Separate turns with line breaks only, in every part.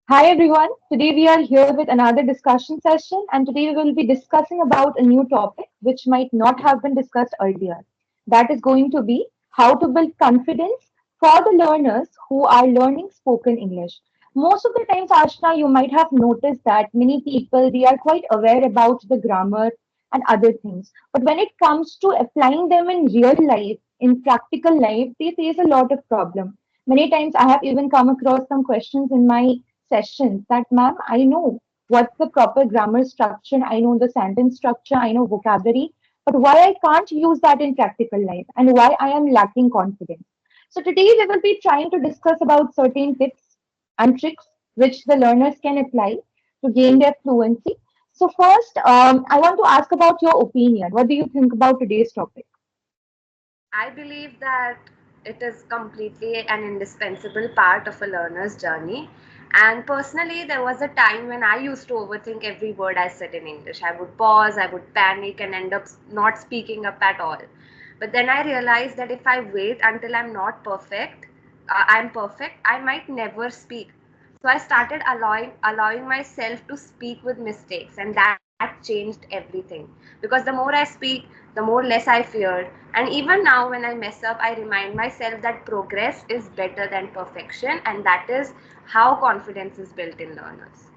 Hi everyone. Today we are here with another discussion session, and today we will be discussing about a new topic which might not have been discussed earlier. That is going to be how to build confidence for the learners who are learning spoken English. Most of the times, Ashna, you might have noticed that many people they are quite aware about the grammar and other things, but when it comes to applying them in real life, in practical life, they face a lot of problem. Many times I have even come across some questions in my sessions that, ma'am, I know what's the proper grammar structure, I know the sentence structure, I know vocabulary, but why I can't use that in practical life and why I am lacking confidence. So today we will be trying to discuss about certain tips and tricks which the learners can apply to gain their fluency. So first, I want to ask about your opinion. What do you think about today's topic?
I believe that it is completely an indispensable part of a learner's journey. And personally, there was a time when I used to overthink every word I said in English. I would pause, I would panic, and end up not speaking up at all. But then I realized that if I wait until I'm perfect, I might never speak. So I started allowing myself to speak with mistakes, and that changed everything. Because the more I speak, the more less I feared. And even now, when I mess up, I remind myself that progress is better than perfection, and that is how confidence is built in learners.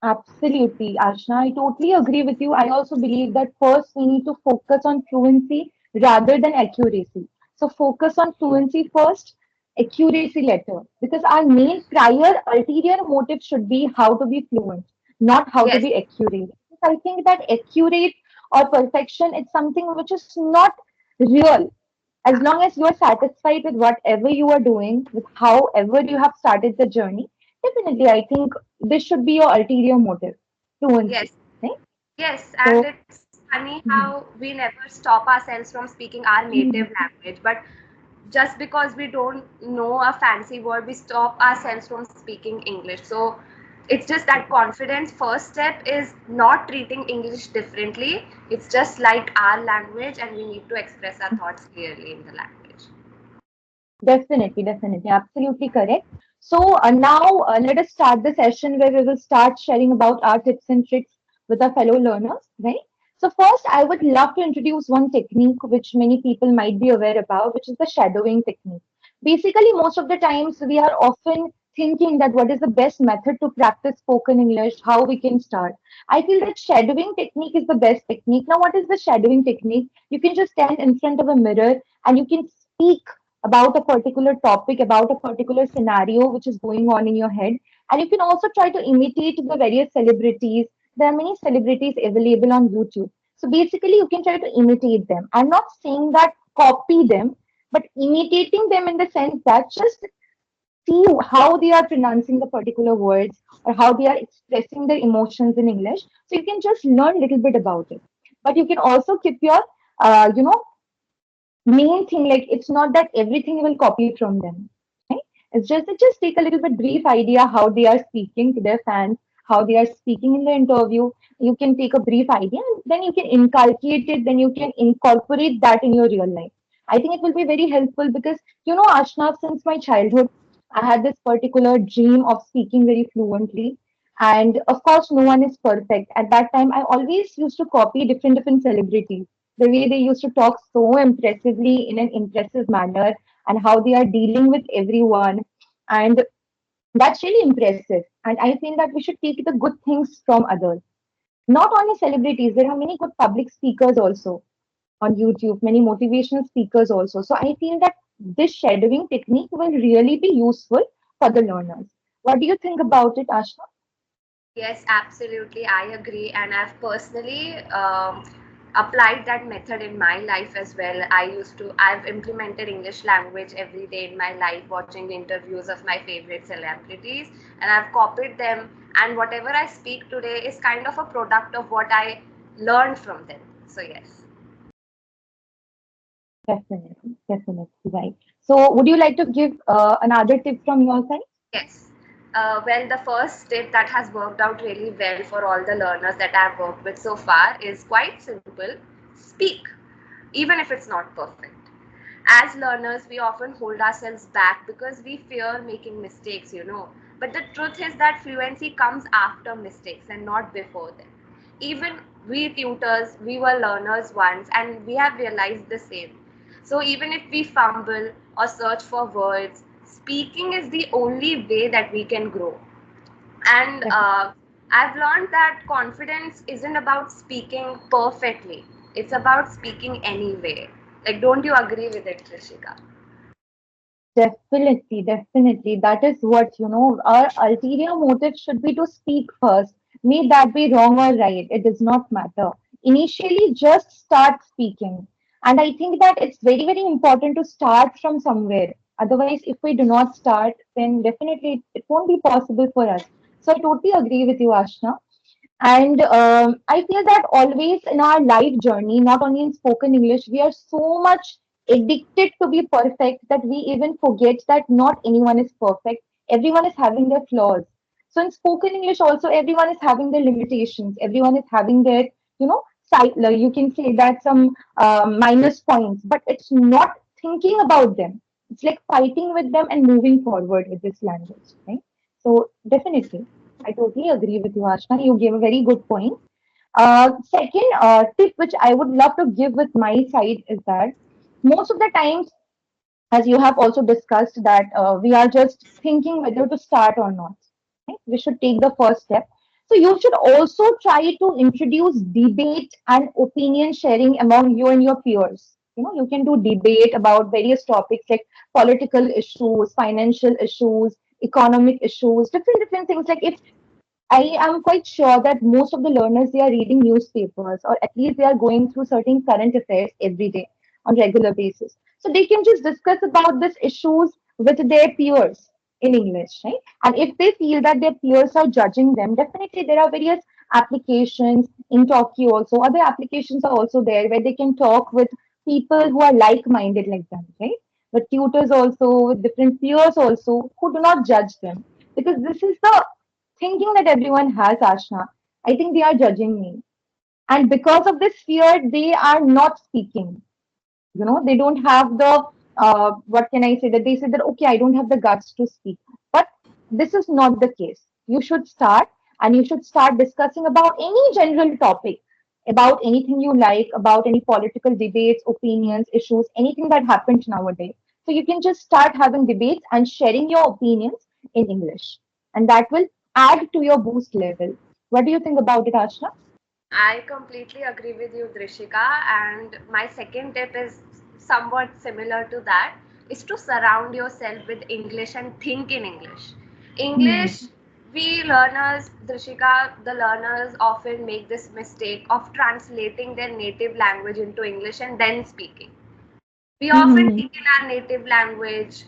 Absolutely, Ashna. I totally agree with you. I also believe that first we need to focus on fluency rather than accuracy. So focus on fluency first, accuracy later. Because our main prior ulterior motive should be how to be fluent, not how to
Yes,
be accurate. I think that accurate or perfection is something which is not real. As long as you are satisfied with whatever you are doing, with however you have started the journey, definitely I think this should be your ulterior motive, fluency.
yes,
Right?
yes.
So,
And it's funny
mhm,
how we never stop ourselves from speaking our
mhm.
native language, but just because we don't know a fancy word, we stop ourselves from speaking English. So it's just that confidence first step is not treating English differently. It's just like our language, and we need to express our thoughts clearly in the language.
Definitely, definitely, absolutely correct. So now let us start the session where we will start sharing about our tips and tricks with our fellow learners, right? So first, I would love to introduce one technique which many people might be aware about, which is the shadowing technique. Basically, most of the times we are often thinking that what is the best method to practice spoken English, how we can start. I feel that shadowing technique is the best technique. Now, what is the shadowing technique? You can just stand in front of a mirror and you can speak about a particular topic, about a particular scenario which is going on in your head. And you can also try to imitate the various celebrities. There are many celebrities available on YouTube. So basically, you can try to imitate them. I'm not saying that copy them, but imitating them in the sense that just see how they are pronouncing the particular words or how they are expressing their emotions in English. So you can just learn a little bit about it. But you can also keep your, main thing, like it's not that everything you will copy from them, right? It's just take a little bit brief idea how they are speaking to their fans, how they are speaking in the interview. You can take a brief idea and then you can inculcate it, then you can incorporate that in your real life. I think it will be very helpful because Ashna, since my childhood I had this particular dream of speaking very fluently. And of course, no one is perfect. At that time, I always used to copy different celebrities, the way they used to talk so impressively in an impressive manner, and how they are dealing with everyone. And that's really impressive. And I feel that we should take the good things from others. Not only celebrities, there are many good public speakers also on YouTube, many motivational speakers also. So I feel that this shadowing technique will really be useful for the learners. What do you think about it, Ashna?
Yes, absolutely. I agree. And I've personally applied that method in my life as well. I've implemented English language every day in my life, watching interviews of my favorite celebrities, and I've copied them. And whatever I speak today is kind of a product of what I learned from them. So, yes.
Definitely, definitely, right. So would you like to give another tip from your side?
Yes. Well, the first tip that has worked out really well for all the learners that I've worked with so far is quite simple: speak, even if it's not perfect. As learners, we often hold ourselves back because we fear making mistakes. But the truth is that fluency comes after mistakes and not before them. Even we tutors, we were learners once, and we have realized the same. So even if we fumble or search for words, speaking is the only way that we can grow. And I've learned that confidence isn't about speaking perfectly, it's about speaking anyway. Like, don't you agree with it, Trishika?
Definitely, definitely. That is what, our ulterior motive should be to speak first. May that be wrong or right, it does not matter. Initially, just start speaking. And I think that it's very, very important to start from somewhere. Otherwise, if we do not start, then definitely it won't be possible for us. So I totally agree with you, Ashna. And I feel that always in our life journey, not only in spoken English, we are so much addicted to be perfect that we even forget that not anyone is perfect. Everyone is having their flaws. So in spoken English also, everyone is having their limitations. Everyone is having their, side, like you can say that some minus points, but it's not thinking about them. It's like fighting with them and moving forward with this language, right? So definitely. I totally agree with you, Ashna. You gave a very good point. Second tip, which I would love to give with my side, is that most of the times, as you have also discussed, that we are just thinking whether to start or not. Right? We should take the first step. So you should also try to introduce debate and opinion sharing among you and your peers. You can do debate about various topics like political issues, financial issues, economic issues, different things. Like if I am quite sure that most of the learners they are reading newspapers or at least they are going through certain current affairs every day on regular basis. So they can just discuss about these issues with their peers in English, right? And if they feel that their peers are judging them, definitely there are various applications in Talkie also. Other applications are also there where they can talk with people who are like-minded like them, right? With tutors also, with different peers also who do not judge them because this is the thinking that everyone has, Ashna. I think they are judging me. And because of this fear, they are not speaking. They don't have the, what can I say, that they say that, okay, I don't have the guts to speak. But this is not the case. You should start and you should start discussing about any general topic, about anything you like, about any political debates, opinions, issues, anything that happens nowadays. So you can just start having debates and sharing your opinions in English. And that will add to your boost level. What do you think about it, Ashna?
I completely agree with you, Drishika. And my second tip is somewhat similar to that, is to surround yourself with English and think in English.
Hmm.
English, we learners, Drishika, the learners often make this mistake of translating their native language into English and then speaking. We often
Hmm.
think in our native language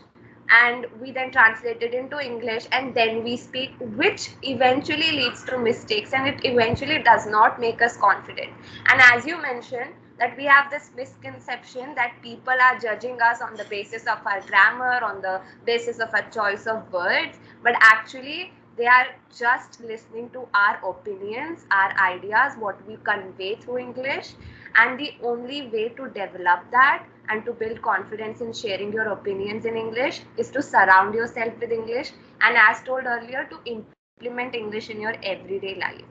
and we then translate it into English and then we speak, which eventually leads to mistakes and it eventually does not make us confident. And as you mentioned, that we have this misconception that people are judging us on the basis of our grammar, on the basis of our choice of words, but actually they are just listening to our opinions, our ideas, what we convey through English. And the only way to develop that and to build confidence in sharing your opinions in English is to surround yourself with English and, as told earlier, to implement English in your everyday life.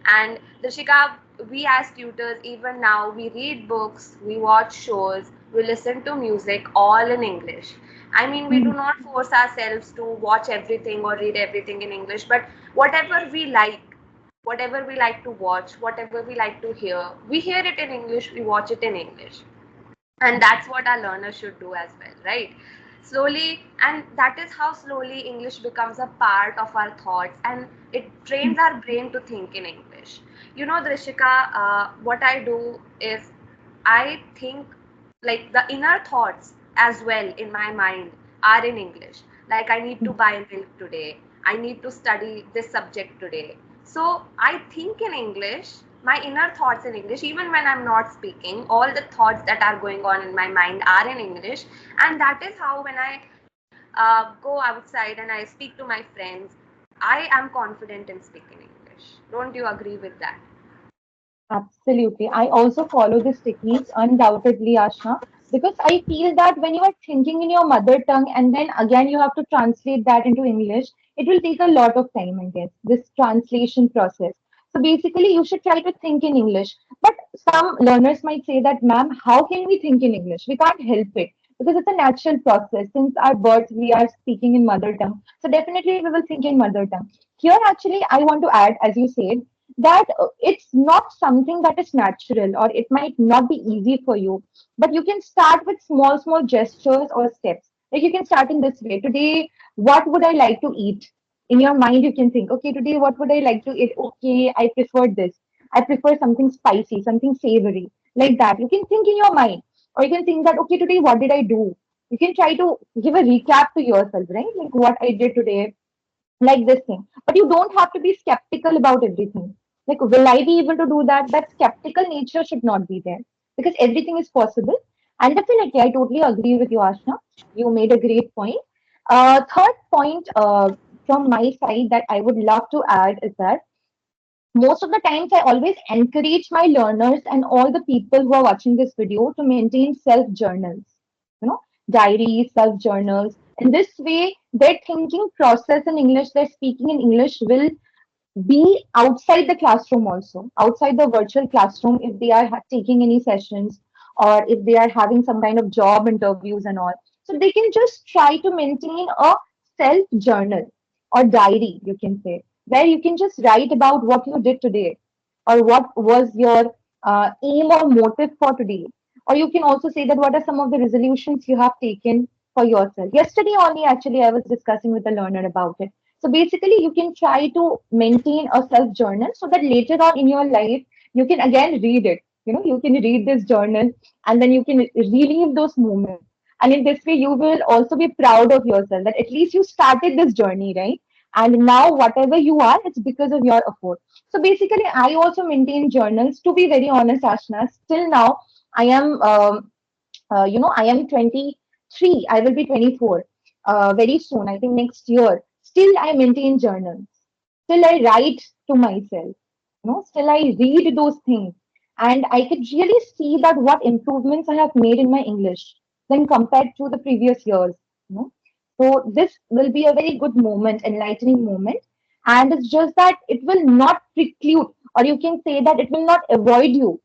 And Rishika, we as tutors, even now, we read books, we watch shows, we listen to music all in English. I mean, we do
Hmm.
not force ourselves to watch everything or read everything in English, but whatever we like, whatever we like to watch, whatever we like to hear, we hear it in English, we watch it in English. And that's what our learners should do as well, right? Slowly, and that is how slowly English becomes a part of our thoughts and it trains our brain to think in English. You know, Drishika, what I do is I think like the inner thoughts as well in my mind are in English. Like, I need to buy milk today. I need to study this subject today. So I think in English, my inner thoughts in English, even when I'm not speaking, all the thoughts that are going on in my mind are in English. And that is how when I go outside and I speak to my friends, I am confident in speaking English. Don't you agree with that?
Absolutely. I also follow this technique undoubtedly, Ashna, because I feel that when you are thinking in your mother tongue and then again you have to translate that into English, it will take a lot of time, I guess, this translation process. So basically, you should try to think in English. But some learners might say that, ma'am, how can we think in English? We can't help it because it's a natural process. Since our birth, we are speaking in mother tongue. So definitely, we will think in mother tongue. Here, actually, I want to add, as you said, that it's not something that is natural or it might not be easy for you, but you can start with small, small gestures or steps. Like you can start in this way. Today, what would I like to eat? In your mind, you can think, okay, today, what would I like to eat? Okay, I prefer this. I prefer something spicy, something savory, like that. You can think in your mind, or you can think that, okay, today, what did I do? You can try to give a recap to yourself, right? Like what I did today, like this thing. But you don't have to be skeptical about everything. Like, will I be able to do that? That skeptical nature should not be there because everything is possible. And definitely, I totally agree with you, Ashna. You made a great point. Third point from my side that I would love to add is that most of the times I always encourage my learners and all the people who are watching this video to maintain self journals, you know, diaries, self journals. In this way, their thinking process in English, their speaking in English will be outside the classroom also, outside the virtual classroom if they are taking any sessions or if they are having some kind of job interviews and all. So they can just try to maintain a self journal or diary, you can say, where you can just write about what you did today or what was your aim or motive for today. Or you can also say that what are some of the resolutions you have taken for yourself. Yesterday only, actually, I was discussing with a learner about it. So basically, you can try to maintain a self journal so that later on in your life, you can again read it. You know, you can read this journal and then you can relive those moments. And in this way, you will also be proud of yourself that at least you started this journey, right? And now, whatever you are, it's because of your effort. So basically, I also maintain journals. To be very honest, Ashna, still now, I am, I am 23. I will be 24 very soon. I think next year. Still, I maintain journals. Still, I write to myself. Still I read those things, and I could really see that what improvements I have made in my English than compared to the previous years. You know, so this will be a very good moment, enlightening moment, and it's just that it will not preclude, or you can say that it will not avoid you,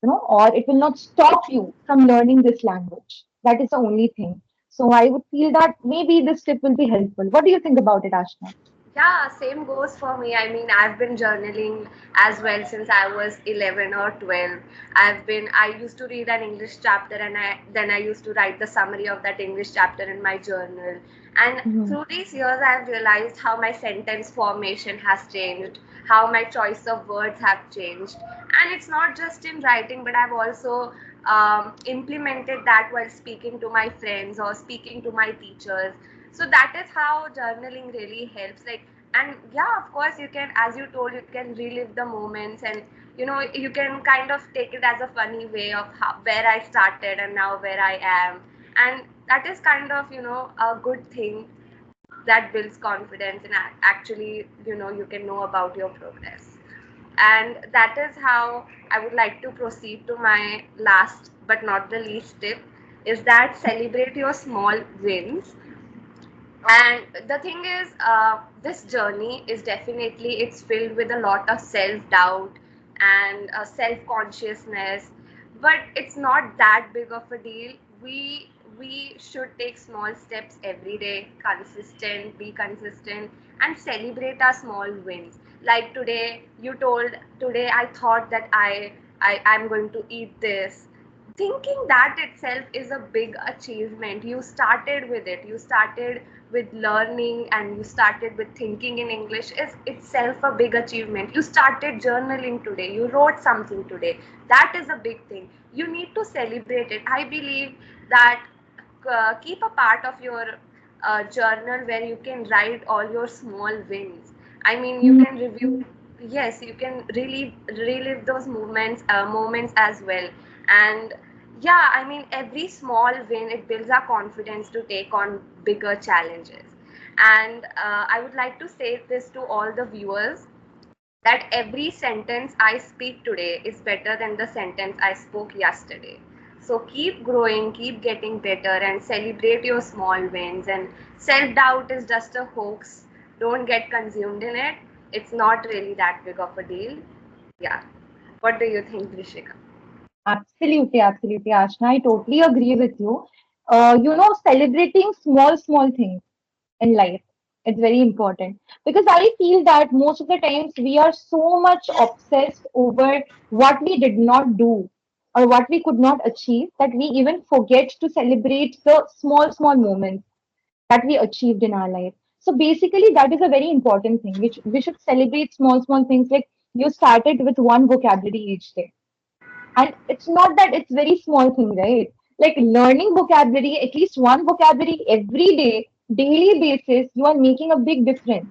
or it will not stop you from learning this language. That is the only thing. So I would feel that maybe this tip will be helpful. What do you think about it, Ashna?
Yeah, same goes for me. I mean, I've been journaling as well since I was 11 or 12. I used to read an English chapter and I used to write the summary of that English chapter in my journal. And
Mhm.
through these years, I've realized how my sentence formation has changed, how my choice of words have changed. And it's not just in writing, but I've also implemented that while speaking to my friends or speaking to my teachers. So that is how journaling really helps. Like, and yeah, of course, you can, as you told, you can relive the moments, and you can kind of take it as a funny way of where I started and now where I am. And that is kind of a good thing that builds confidence, and actually you can know about your progress. And that is how I would like to proceed to my last but not the least tip, is that celebrate your small wins. And the thing is, this journey is definitely, it's filled with a lot of self-doubt and self-consciousness, but it's not that big of a deal. We should take small steps every day, consistent, be consistent, and celebrate our small wins. Like today, you told, today I thought that I'm going to eat this. Thinking that itself is a big achievement. You started with it, you started with learning, and you started with thinking in English is itself a big achievement. You started journaling today, you wrote something today. That is a big thing. You need to celebrate it. I believe that keep a part of your journal where you can write all your small wins. I mean, you can review. Yes, you can relive those moments as well. And yeah, I mean, every small win, it builds our confidence to take on bigger challenges. And I would like to say this to all the viewers, that every sentence I speak today is better than the sentence I spoke yesterday. So keep growing, keep getting better, and celebrate your small wins. And self doubt is just a hoax. don't get consumed in it. It's not really that big of a deal. Yeah. What do you think, Drishika?
Absolutely, absolutely, Ashna. I totally agree with you. Celebrating small things in life. It's very important because I feel that most of the times we are so much obsessed over what we did not do or what we could not achieve that we even forget to celebrate the small moments that we achieved in our life. So basically, that is a very important thing, which we should celebrate small things like you started with one vocabulary each day. And it's not that it's very small thing, right? Like learning vocabulary, at least one vocabulary every day, daily basis, you are making a big difference.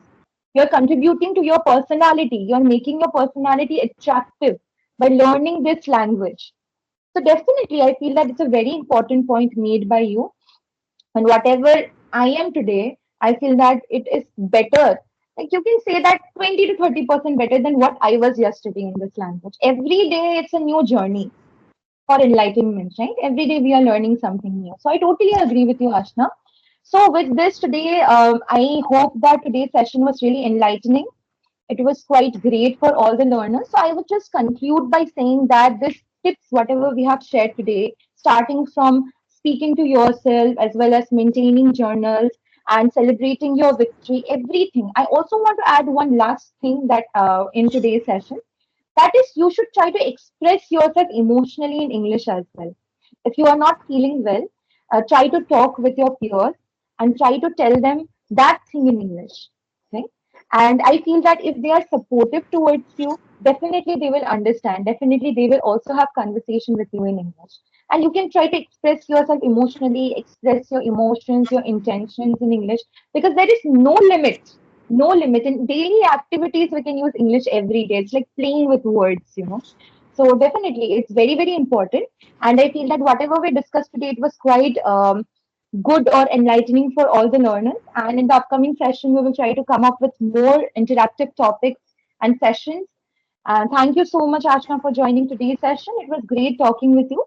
You're contributing to your personality. You're making your personality attractive by learning this language. So definitely, I feel that it's a very important point made by you. And whatever I am today, I feel that it is better. Like you can say that 20 to 30% better than what I was yesterday in this language. Every day it's a new journey for enlightenment, right? Every day we are learning something new. So I totally agree with you, Ashna. So with this today, I hope that today's session was really enlightening. It was quite great for all the learners. So I would just conclude by saying that this tips, whatever we have shared today, starting from speaking to yourself as well as maintaining journals and celebrating your victory, everything. I also want to add one last thing that in today's session, that is, you should try to express yourself emotionally in English as well. If you are not feeling well, try to talk with your peers and try to tell them that thing in English. Okay? And I feel that if they are supportive towards you, definitely they will understand. Definitely they will also have conversation with you in English. And you can try to express yourself emotionally, express your emotions, your intentions in English, because there is no limit in daily activities. We can use English every day. It's like playing with words. So definitely it's very, very important. And I feel that whatever we discussed today, it was quite good or enlightening for all the learners. And in the upcoming session, we will try to come up with more interactive topics and sessions. And thank you so much, Ashna, for joining today's session. It was great talking with you.